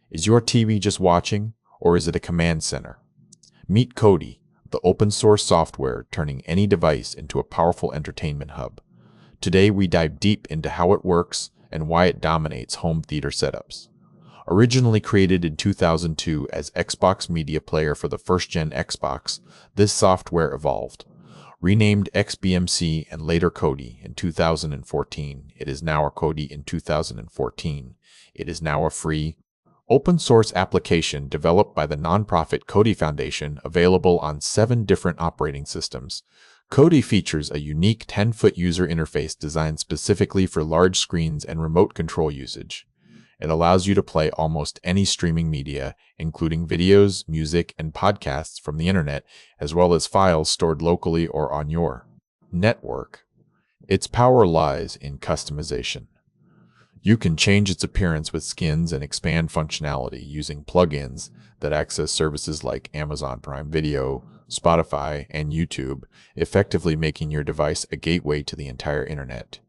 Is your TV just watching, or is it a command center? Meet Kodi, the open-source software turning any device into a powerful entertainment hub. Today we dive deep into how it works and why it dominates home theater setups. Originally created in 2002 as Xbox Media Player for the first-gen Xbox, this software evolved. Renamed XBMC and later Kodi in 2014, it is now a Kodi in 2014. It is now a free, open-source application developed by the nonprofit Kodi Foundation, available on 7 different operating systems. Kodi features a unique 10-foot user interface designed specifically for large screens and remote control usage. It allows you to play almost any streaming media, including videos, music, and podcasts from the internet, as well as files stored locally or on your network. Its power lies in customization. You can change its appearance with skins and expand functionality using plugins that access services like Amazon Prime Video, Spotify, and YouTube, effectively making your device a gateway to the entire internet.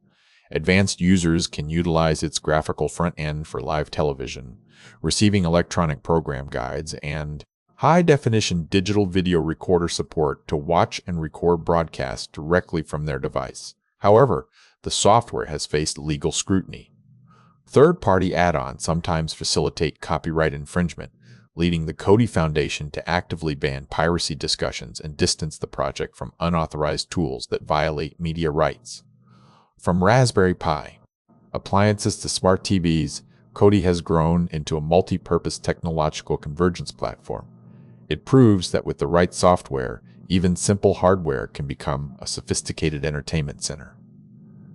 Advanced users can utilize its graphical front end for live television, receiving electronic program guides, and high-definition digital video recorder support to watch and record broadcasts directly from their device. However, the software has faced legal scrutiny. Third-party add-ons sometimes facilitate copyright infringement, leading the Kodi Foundation to actively ban piracy discussions and distance the project from unauthorized tools that violate media rights. From Raspberry Pi appliances to smart TVs, Kodi has grown into a multi-purpose technological convergence platform. It proves that with the right software, even simple hardware can become a sophisticated entertainment center.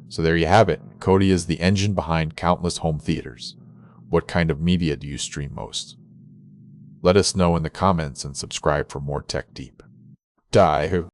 So there you have it. Kodi is the engine behind countless home theaters. What kind of media do you stream most? Let us know in the comments and subscribe for more tech deep dive.